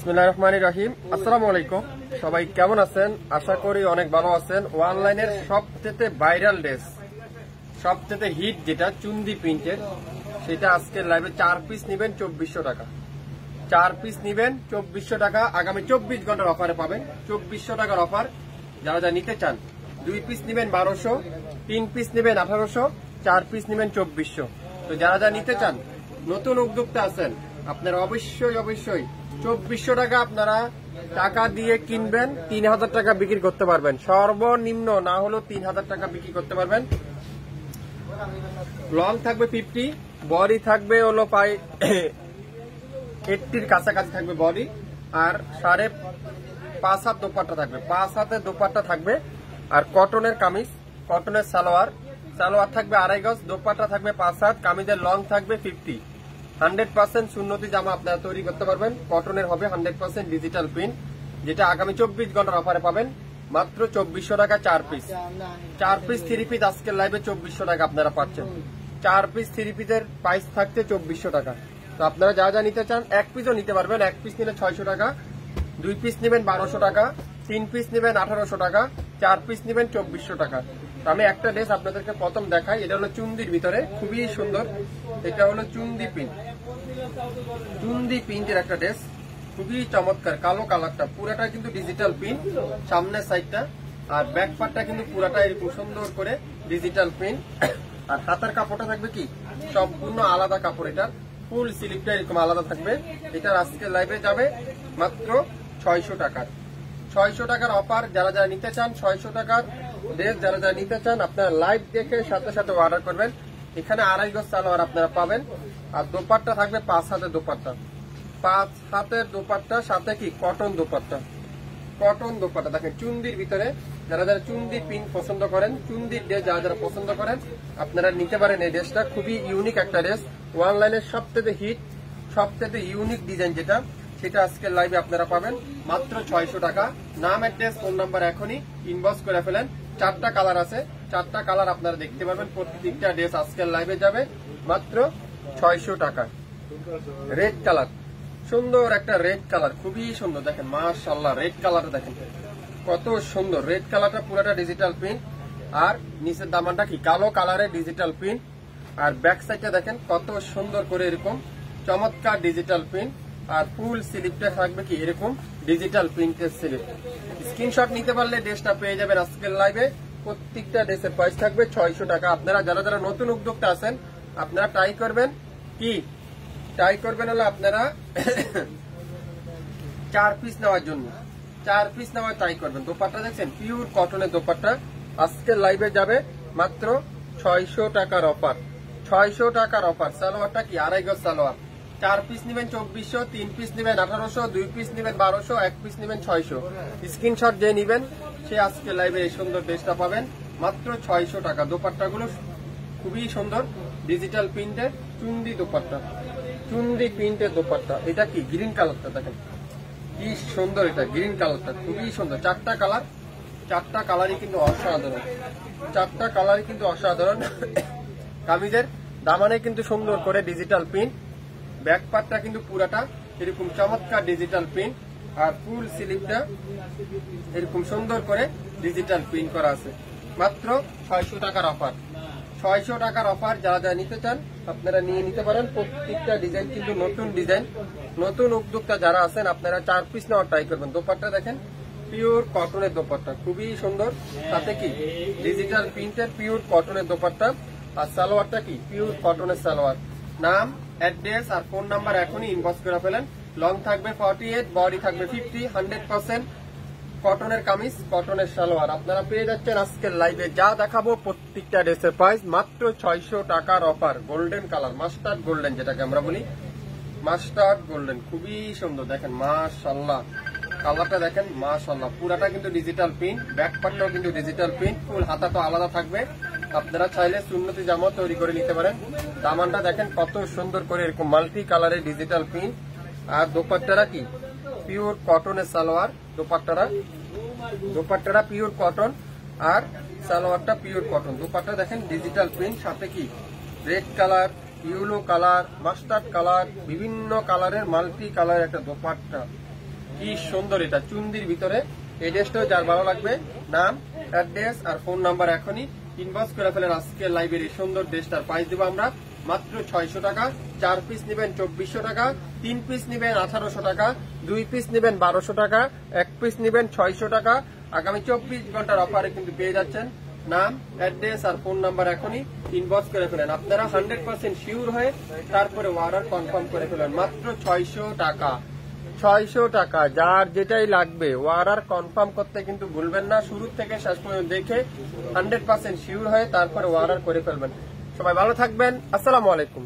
বিসমিল্লাহির রহমানির রহিম। আসসালামু আলাইকুম, সবাই কেমন আছেন? আশা করি অনেক ভালো আছেন। অনলাইনের সবচেয়ে ভাইরাল ড্রেস, সবচেয়ে হিট যেটা চুন্দি প্রিন্টের, সেটা আজকের লাইভে 4 পিস নেবেন 2400 টাকা। 4 পিস নেবেন 2400 টাকা। আগামী 24 ঘন্টার অফারে পাবেন 2400 টাকার অফার। যারা যা নিতে চান 2 পিস নেবেন 1200, 3 পিস নেবেন 1800, 4 পিস নেবেন 2400। তো যারা যা নিতে চান, নতুন উদ্যোক্তা আছেন, আপনারা অবশ্যই 2400 টাকা আপনারা টাকা দিয়ে কিনবেন, 3000 টাকা বিক্রি করতে পারবেন। সর্বনিম্ন না হলেও 3000 টাকা বিক্রি করতে পারবেন। লং থাকবে 50, বডি থাকবে হলো 80-র কাছাকাছি থাকবে বডি, আর 5.5 হাত দোপাট্টা থাকবে, 5 হাতের দোপাট্টা থাকবে। আর কটনের কামিজ, কটনের সালোয়ার থাকবে 2.5 গজ, দোপাট্টা থাকবে 5 হাত, কামিজের লং থাকবে 50। 100% সুন্নতি জামা আপনারা তৈরি করতে পারবেন। কটনের হবে 100% ডিজিটাল প্রিন্ট, যেটা আগামী 24 ঘন্টার অফারে পাবেন মাত্র 2400 টাকা 4 পিস। 4 পিস 3 পিস আজকের লাইভে 2400 টাকা আপনারা পাচ্ছেন। 4 পিস 3 পিসের প্রাইস থাকছে 2400 টাকা। তো আপনারা যা যা নিতে চান, 1 পিসও নিতে পারবেন। 1 পিস নিলে 600 টাকা, 2 পিস নেবেন 1200 টাকা, 3 পিস নেবেন 1800 টাকা, 4 পিস নেবেন 2400 টাকা। আমি একটা ড্রেস আপনাদেরকে প্রথম দেখাই। এটা হলো চুন্দির ভিতরে, খুবই সুন্দর। এটা হলো চুন্দি প্রিন্ট, চুন্দি প্রিন্টের একটা ড্রেস, খুবই চমৎকার। কালো কালারটা পুরাটা কিন্তু ডিজিটাল প্রিন্ট, সামনের সাইডটা আর ব্যাক পার্টটা কিন্তু পুরাটা এরকম সুন্দর করে ডিজিটাল প্রিন্ট। আর হাতার কাপড়টা থাকবে কি সম্পূর্ণ আলাদা কাপড়, এটা ফুল স্লিভটা এরকম আলাদা থাকবে। এটার আজকে লাইভে যাবে মাত্র 600 টাকার। 600 টাকার অফার। যারা যারা নিতে চান 600 টাকার ড্রেস, যারা যারা নিতে চান আপনারা লাইভ দেখে সাথে সাথে অর্ডার করবেন। এখানে 2.5 গজ সালোয়ার আপনারা পাবেন। আর দোপাট্টা থাকবে 5 হাতের দোপাট্টা, 5 হাতের দোপাট্টা, সাথে কি কটন দোপাট্টা। কটন দোপাট্টা দেখেন চুন্দির ভিতরে। যারা যারা চুন্দি প্রিন্ট পছন্দ করেন, চুন্দির ড্রেস যারা যারা পছন্দ করেন, আপনারা নিতে পারেন এই ড্রেসটা। খুবই ইউনিক একটা ড্রেস, অনলাইনের সবচেয়ে হিট, সবচেয়ে ইউনিক ডিজাইন যেটা, সেটা আজকের লাইভে আপনারা পাবেন মাত্র 600 টাকা। নাম, অ্যাড্রেস, ফোন নাম্বার এখনই ইনবক্স করে ফেলেন। 4টা কালার আছে, 4টা কালার আপনারা দেখতে পাবেন। প্রত্যেকটা ড্রেস আজকের লাইভে যাবে মাত্র 600 টাকা। রেড কালার, সুন্দর একটা রেড কালার, খুবই সুন্দর। দেখেন মাশাআল্লাহ, রেড কালারটা দেখেন কত সুন্দর। রেড কালারটা পুরোটা ডিজিটাল প্রিন্ট, আর নিচের দামানটা কি কালো কালারের ডিজিটাল প্রিন্ট। আর ব্যাক সাইডটা দেখেন কত সুন্দর করে এরকম চমৎকার ডিজিটাল প্রিন্ট। আর ফুল স্লিপটা থাকবে কি এরকম ডিজিটাল প্রিন্টের স্লিপ। স্ক্রিনশট নিতে পারলে ড্রেসটা পেয়ে যাবেন আজকের লাইভে। প্রত্যেকটা ড্রেসের প্রাইস থাকবে 600 টাকা। আপনারা যারা যারা নতুন উদ্যোক্তা আছেন, আপনারা ট্রাই করবেন কি, ট্রাই করবেন হলো আপনারা 4 পিস নেওয়ার জন্য, 4 পিস নেওয়ার ট্রাই করবেন। দোপাট্টা দেখছেন পিওর কটনের দোপাট্টা, আজকের লাইভে যাবে মাত্র 600 টাকার অফার। 600 টাকার অফার। সালোয়ারটা কি 2.5 গজ সালোয়ার। 4 পিস নেবেন 2400, 3 পিস নেবেন 1800, 2 পিস নেবেন 1200, 1 পিস নেবেন 600। স্ক্রিনশট যে নেবেন সে আজকে লাইভে এই সুন্দর ড্রেসটা পাবেন মাত্র 600 টাকা। দোপাট্টাগুলো খুবই সুন্দর, ডিজিটাল প্রিন্টের চুন্দি দোপাট্টা, চুন্দি প্রিন্টের দোপাট্টা। এটা কি গ্রিন কালারটা দেখেন কি সুন্দর, এটা গ্রিন কালারটা খুবই সুন্দর। 4টা কালার, 4টা কালারই কিন্তু অসাধারণ, 4টা কালারই কিন্তু অসাধারণ। কামিজের দামানে কিন্তু সুন্দর করে ডিজিটাল প্রিন্ট, ব্যাক পার্টটা কিন্তু পুরাটা এরকম চমৎকার ডিজিটাল প্রিন্ট, আর ফুল স্লিভটা এরকম সুন্দর করে ডিজিটাল প্রিন্ট করা আছে। মাত্র 600 টাকার অফার। 600 টাকার অফার। যারা যারা নিতে চান আপনারা নিয়ে নিতে পারেন। প্রত্যেকটা ডিজাইন কিন্তু নতুন ডিজাইন। নতুন উদ্যোক্তা যারা আছেন আপনারা 4 পিস নেওয়ার ট্রাই করবেন। দোপাট্টা দেখেন পিওর কটনের দোপাট্টা, খুবই সুন্দর। সাথে কি ডিজিটাল প্রিন্টের পিওর কটনের দোপাট্টা। আর সালোয়ারটা কি পিওর কটনের সালোয়ার। নাম, অ্যাড্রেস আর ফোন নাম্বার এখনই ইনবক্স করে ফেলেন। লং থাকবে 48, বডি থাকবে 50, 100% কটনের কামিজ, কটনের সালোয়ার। আপনারা পেয়ে যাচ্ছেন আজকের লাইভে যা দেখাবো প্রত্যেকটা ড্রেসের প্রাইস মাত্র 600 টাকার offer. Golden colour, mustard golden যেটাকে আমরা বলি, মাস্টার্ড গোল্ডেন, খুবই সুন্দর। দেখেন মাশাআল্লাহ, কালারটা দেখেন মাশাআল্লাহ, পুরাটা কিন্তু ডিজিটাল প্রিন্ট, ব্যাক পার্টটাও কিন্তু ডিজিটাল প্রিন্ট, ফুল হাতা তো আলাদা থাকবে। আপনারা চাইলে সুন্নতি জামা তৈরি করে নিতে পারেন। দামানটা দেখেন কত সুন্দর করে এরকম মাল্টি কালারের ডিজিটাল প্রিন্ট। আর দোপাট্টারা কি পিওর কটনের সালোয়ার। দোপাট্টাটা পিওর কটন, আর সালোয়ারটা পিওর কটন। দোপাট্টা দেখেন ডিজিটাল প্রিন্ট, সাথে কি red colour, yellow colour, mustard colour, বিভিন্ন কালারের মাল্টি কালার একটা দোপাট্টা। কি সুন্দর, এটা চুন্দির ভিতরে। এই ড্রেসটাও যার ভালো লাগবে নাম, অ্যাড্রেস আর ফোন নাম্বার এখনই ইনবক্স করে ফেলেন। আজকে লাইভের এই সুন্দর ড্রেসটার প্রাইস দেবো আমরা মাত্র 600 টাকা। 4 পিস নেবেন 2400 টাকা, 3 পিস নেবেন 1800 টাকা, 2 পিস নেবেন 1200 টাকা, 1 পিস নেবেন 600 টাকা। আগামী 24 ঘন্টার অফারে কিন্তু পেয়ে যাচ্ছেন। নাম, অ্যাড্রেস আর ফোন নাম্বার এখনই ইনবক্স করে ফেলেন। আপনারা 100% শিওর হয়ে তারপরে অর্ডার কনফার্ম করে ফেলেন। মাত্র 600 টাকা, 600 টাকা। যার যেটাই লাগবে অর্ডার কনফার্ম করতে কিন্তু ভুলবেন না। শুরু থেকে শেষ পর্যন্ত দেখে 100% শিওর হয়ে তারপরে অর্ডার করে ফেলবেন। সবাই ভালো থাকবেন। আসসালামু আলাইকুম।